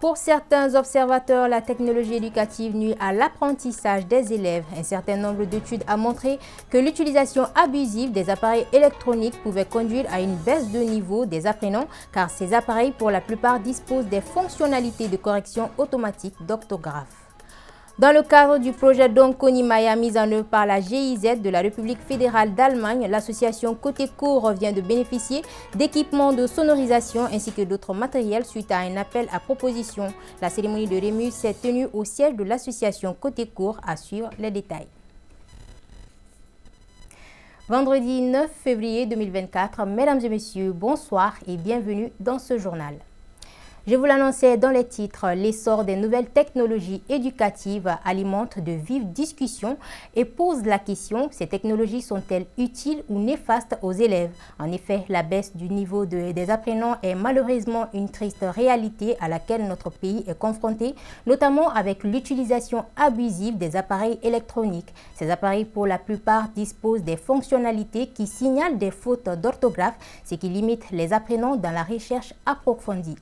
Pour certains observateurs, la technologie éducative nuit à l'apprentissage des élèves. Un certain nombre d'études a montré que l'utilisation abusive des appareils électroniques pouvait conduire à une baisse de niveau des apprenants, car ces appareils, pour la plupart, disposent des fonctionnalités de correction automatique d'orthographe. Dans le cadre du projet Donkonimaya mis en œuvre par la GIZ de la République fédérale d'Allemagne, l'association Côté Cours vient de bénéficier d'équipements de sonorisation ainsi que d'autres matériels suite à un appel à proposition. La cérémonie de remise s'est tenue au siège de l'association Côté Cours. À suivre les détails. Vendredi 9 février 2024, mesdames et messieurs, bonsoir et bienvenue dans ce journal. Je vous l'annonçais dans les titres, l'essor des nouvelles technologies éducatives alimente de vives discussions et pose la question, ces technologies sont-elles utiles ou néfastes aux élèves? En effet, la baisse du niveau des apprenants est malheureusement une triste réalité à laquelle notre pays est confronté, notamment avec l'utilisation abusive des appareils électroniques. Ces appareils, pour la plupart, disposent des fonctionnalités qui signalent des fautes d'orthographe, ce qui limite les apprenants dans la recherche approfondie.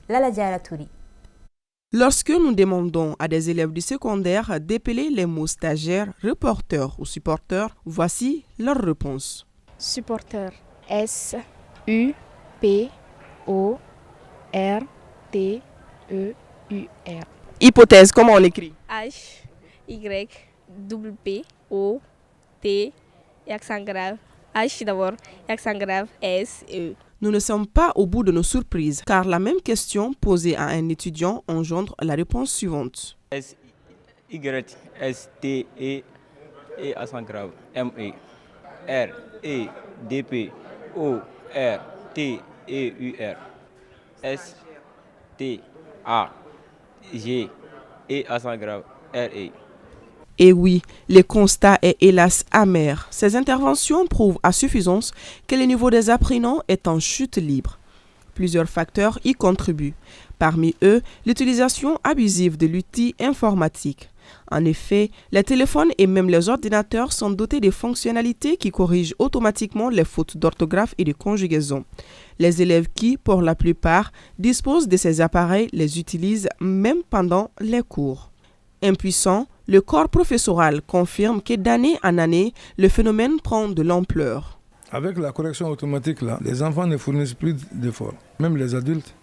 Lorsque nous demandons à des élèves du secondaire d'épeler les mots stagiaire, reporter ou supporter, voici leur réponse. Supporter, S-U-P-O-R-T-E-U-R. Hypothèse, comment on l'écrit? H-Y-W-P-O-T, et accent grave. H d'abord, accent grave, S-E. Nous ne sommes pas au bout de nos surprises, car la même question posée à un étudiant engendre la réponse suivante. S-Y-S-T-E, et accent grave, M-E, R-E-D-P-O-R-T-E-U-R, S-T-A-G, et accent grave, R-E. Et oui, le constat est hélas amer. Ces interventions prouvent à suffisance que le niveau des apprenants est en chute libre. Plusieurs facteurs y contribuent. Parmi eux, l'utilisation abusive de l'outil informatique. En effet, les téléphones et même les ordinateurs sont dotés de fonctionnalités qui corrigent automatiquement les fautes d'orthographe et de conjugaison. Les élèves qui, pour la plupart, disposent de ces appareils les utilisent même pendant les cours. Impuissant, le corps professoral confirme que d'année en année, le phénomène prend de l'ampleur. Avec la correction automatique, là, les enfants ne fournissent plus d'efforts. Même les adultes,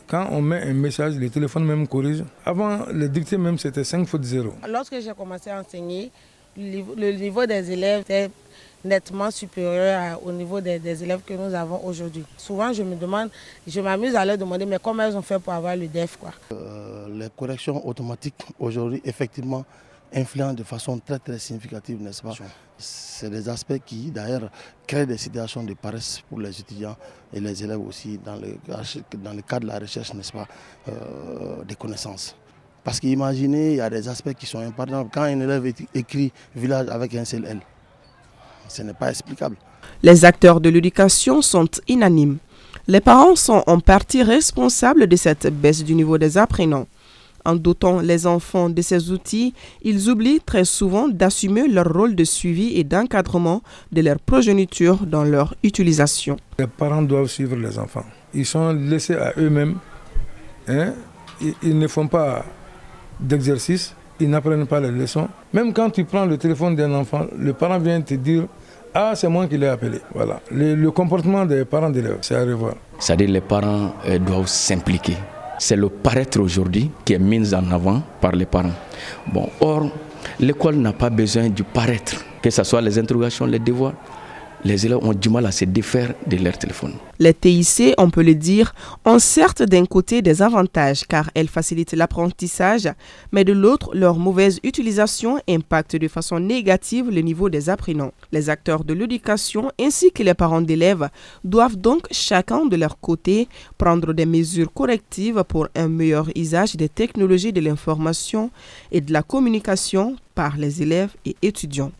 quand on met un message, les téléphones même corrigent. Avant, les dictées même, c'était 5 fautes 0. Lorsque j'ai commencé à enseigner, le niveau des élèves était nettement supérieur au niveau des élèves que nous avons aujourd'hui. Souvent, je m'amuse à leur demander, mais comment elles ont fait pour avoir le DEF, quoi. Les corrections automatiques aujourd'hui, effectivement, influencent de façon très très significative, n'est-ce pas? C'est des aspects qui, d'ailleurs, créent des situations de paresse pour les étudiants et les élèves aussi dans le cadre de la recherche, n'est-ce pas, des connaissances. Parce qu'imaginez, il y a des aspects qui sont importants. Quand un élève écrit village avec un seul L, ce n'est pas explicable. Les acteurs de l'éducation sont unanimes. Les parents sont en partie responsables de cette baisse du niveau des apprenants. En dotant les enfants de ces outils, ils oublient très souvent d'assumer leur rôle de suivi et d'encadrement de leur progéniture dans leur utilisation. Les parents doivent suivre les enfants. Ils sont laissés à eux-mêmes. Ils ne font pas d'exercice, ils n'apprennent pas les leçons. Même quand tu prends le téléphone d'un enfant, le parent vient te dire « Ah, c'est moi qui l'ai appelé ». Voilà. Le comportement des parents d'élèves, c'est à revoir. C'est-à-dire les parents doivent s'impliquer. C'est le paraître aujourd'hui qui est mis en avant par les parents. Or, l'école n'a pas besoin du paraître, que ce soit les interrogations, les devoirs. Les élèves ont du mal à se défaire de leur téléphone. Les TIC, on peut le dire, ont certes d'un côté des avantages car elles facilitent l'apprentissage, mais de l'autre, leur mauvaise utilisation impacte de façon négative le niveau des apprenants. Les acteurs de l'éducation ainsi que les parents d'élèves doivent donc chacun de leur côté prendre des mesures correctives pour un meilleur usage des technologies de l'information et de la communication par les élèves et étudiants.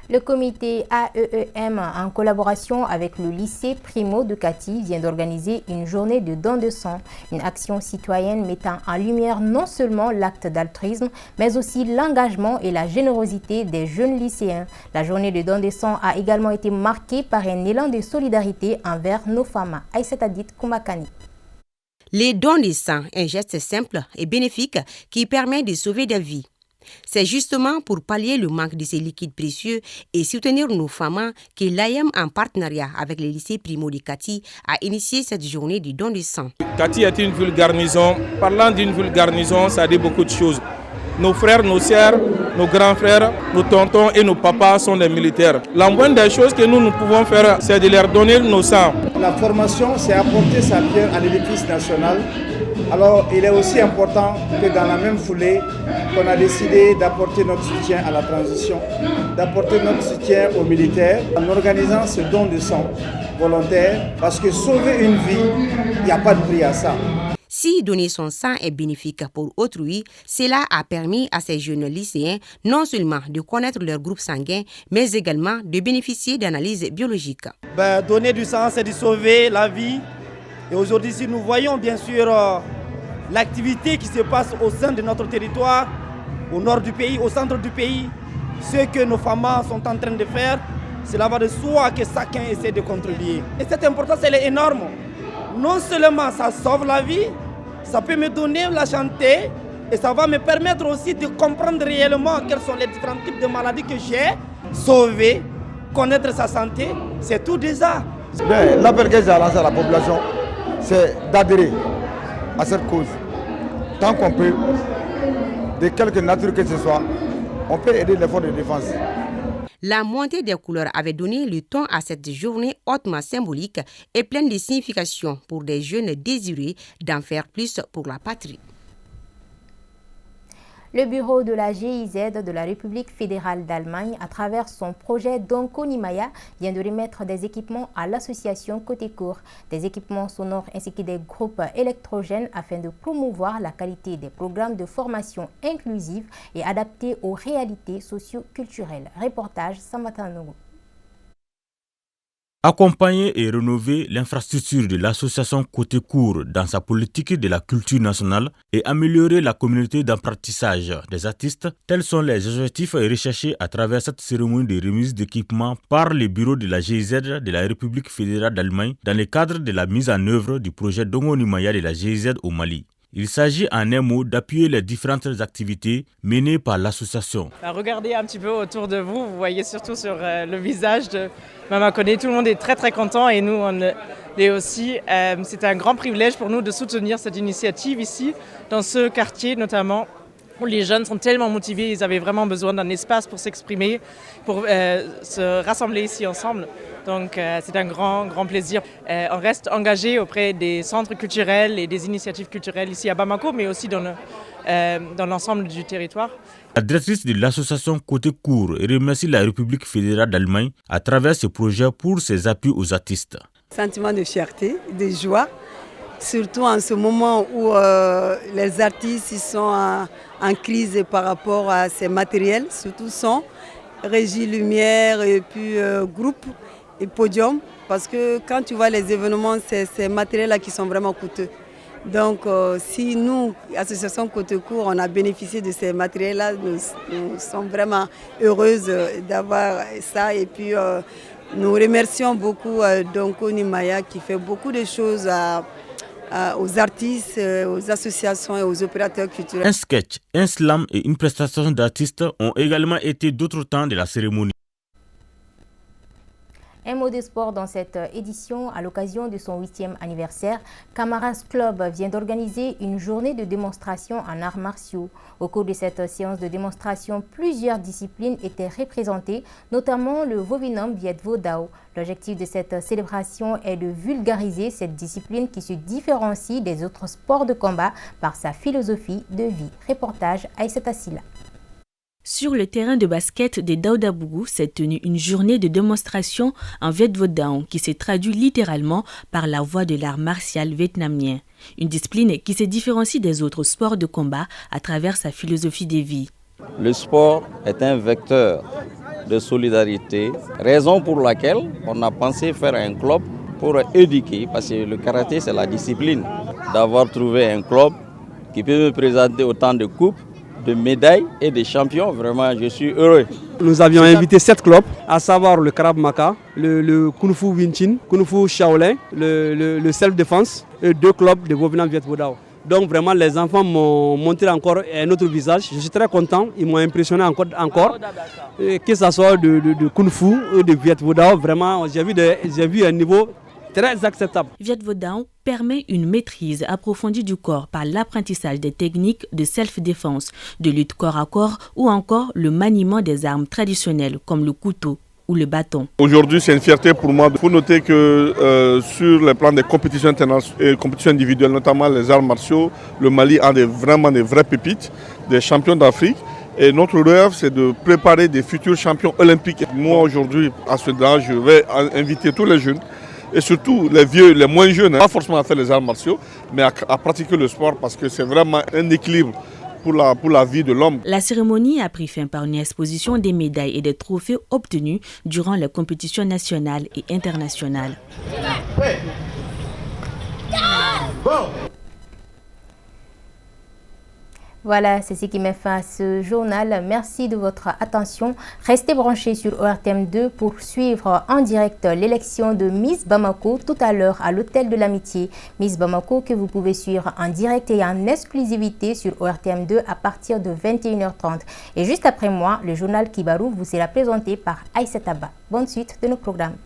Le comité AEEM, en collaboration avec le lycée Primo de Cati, vient d'organiser une journée de don de sang, une action citoyenne mettant en lumière non seulement l'acte d'altruisme, mais aussi l'engagement et la générosité des jeunes lycéens. La journée de don de sang a également été marquée par un élan de solidarité envers nos femmes. Aïssata Dit Koumakani. Les dons de sang, un geste simple et bénéfique qui permet de sauver des vies. C'est justement pour pallier le manque de ces liquides précieux et soutenir nos femmes que l'AIM, en partenariat avec le lycée Primo de Kati, a initié cette journée du don de sang. Kati est une ville garnison. Parlant d'une ville garnison, ça dit beaucoup de choses. Nos frères, nos sœurs, nos grands frères, nos tontons et nos papas sont des militaires. La moindre des choses que nous pouvons faire, c'est de leur donner nos sangs. La formation, c'est apporter sa pierre à l'édifice national. Alors, il est aussi important que dans la même foulée, qu'on a décidé d'apporter notre soutien à la transition, d'apporter notre soutien aux militaires en organisant ce don de sang volontaire, parce que sauver une vie, il n'y a pas de prix à ça. Si donner son sang est bénéfique pour autrui, cela a permis à ces jeunes lycéens non seulement de connaître leur groupe sanguin, mais également de bénéficier d'analyses biologiques. Donner du sang, c'est de sauver la vie. Et aujourd'hui, si nous voyons bien sûr l'activité qui se passe au sein de notre territoire, au nord du pays, au centre du pays, ce que nos femmes sont en train de faire, cela va de soi que chacun essaie de contribuer. Et cette importance, elle est énorme. Non seulement ça sauve la vie, ça peut me donner la santé et ça va me permettre aussi de comprendre réellement quels sont les différents types de maladies que j'ai, sauver, connaître sa santé, c'est tout déjà. L'appel que j'ai lancé à la population, c'est d'adhérer à cette cause. Tant qu'on peut, de quelque nature que ce soit, on peut aider l'effort de défense. La montée des couleurs avait donné le ton à cette journée hautement symbolique et pleine de signification pour des jeunes désireux d'en faire plus pour la patrie. Le bureau de la GIZ de la République fédérale d'Allemagne, à travers son projet Donko Nimaya, vient de remettre des équipements à l'association Côté Court, des équipements sonores ainsi que des groupes électrogènes afin de promouvoir la qualité des programmes de formation inclusive et adaptés aux réalités socio-culturelles. Reportage Samatanogo. Accompagner et rénover l'infrastructure de l'association Côté Court dans sa politique de la culture nationale et améliorer la communauté d'apprentissage des artistes, tels sont les objectifs recherchés à travers cette cérémonie de remise d'équipements par le bureau de la GIZ de la République fédérale d'Allemagne dans le cadre de la mise en œuvre du projet Donko Nimaya de la GIZ au Mali. Il s'agit en un mot d'appuyer les différentes activités menées par l'association. Regardez un petit peu autour de vous, vous voyez surtout sur le visage de Mama Koné, tout le monde est très très content et nous on l'est aussi. C'est un grand privilège pour nous de soutenir cette initiative ici, dans ce quartier notamment, où les jeunes sont tellement motivés, ils avaient vraiment besoin d'un espace pour s'exprimer, pour se rassembler ici ensemble. Donc c'est un grand plaisir. On reste engagé auprès des centres culturels et des initiatives culturelles ici à Bamako, mais aussi dans l'ensemble du territoire. La directrice de l'association Côté Court remercie la République fédérale d'Allemagne à travers ce projet pour ses appuis aux artistes. Sentiment de fierté, de joie, surtout en ce moment où les artistes ils sont en crise par rapport à ces matériels, surtout son, régie lumière et puis groupe et podium, parce que quand tu vois les événements, c'est ces matériels-là qui sont vraiment coûteux. Donc si nous, Association Côté Court, on a bénéficié de ces matériels-là, nous sommes vraiment heureuses d'avoir ça. Et puis nous remercions beaucoup Donko Nimaya qui fait beaucoup de choses aux artistes, aux associations et aux opérateurs culturels. Un sketch, un slam et une prestation d'artistes ont également été d'autres temps de la cérémonie. Un mot de sport dans cette édition. À l'occasion de son 8e anniversaire, Camaras Club vient d'organiser une journée de démonstration en arts martiaux. Au cours de cette séance de démonstration, plusieurs disciplines étaient représentées, notamment le Vovinam Viet Vo Dao. L'objectif de cette célébration est de vulgariser cette discipline qui se différencie des autres sports de combat par sa philosophie de vie. Reportage Aïssata Silla. Sur le terrain de basket de Daoudabougou s'est tenue une journée de démonstration en Viet Vo Dao qui se traduit littéralement par la voie de l'art martial vietnamien. Une discipline qui se différencie des autres sports de combat à travers sa philosophie de vie. Le sport est un vecteur de solidarité, raison pour laquelle on a pensé faire un club pour éduquer, parce que le karaté c'est la discipline. D'avoir trouvé un club qui peut me présenter autant de coupes, de médailles et des champions. Vraiment, je suis heureux. Nous avions invité 7 clubs, à savoir le Krav Maga, le Kung Fu Wing Chun, Kung Fu Shaolin, le Self-Défense et 2 clubs de Govinam Viet Vo Dao. Donc vraiment les enfants m'ont montré encore un autre visage. Je suis très content, ils m'ont impressionné encore. Que ce soit de Kung Fu ou de Viet Vo Dao, vraiment j'ai vu un niveau très acceptable. Viet Vo Dao permet une maîtrise approfondie du corps par l'apprentissage des techniques de self-défense, de lutte corps à corps ou encore le maniement des armes traditionnelles comme le couteau ou le bâton. Aujourd'hui, c'est une fierté pour moi. Il faut noter que sur le plan des compétitions internationales et compétitions individuelles, notamment les arts martiaux, le Mali a vraiment des vraies pépites, des champions d'Afrique. Et notre rêve, c'est de préparer des futurs champions olympiques. Moi, aujourd'hui, à ce âge, je vais inviter tous les jeunes, et surtout les vieux, les moins jeunes, pas forcément à faire les arts martiaux, mais à pratiquer le sport parce que c'est vraiment un équilibre pour la vie de l'homme. La cérémonie a pris fin par une exposition des médailles et des trophées obtenus durant les compétitions nationales et internationales. Voilà, c'est ce qui met fin à ce journal. Merci de votre attention. Restez branchés sur ORTM2 pour suivre en direct l'élection de Miss Bamako tout à l'heure à l'Hôtel de l'Amitié. Miss Bamako que vous pouvez suivre en direct et en exclusivité sur ORTM2 à partir de 21h30. Et juste après moi, le journal Kibarou vous sera présenté par Aïssata Ba. Bonne suite de nos programmes.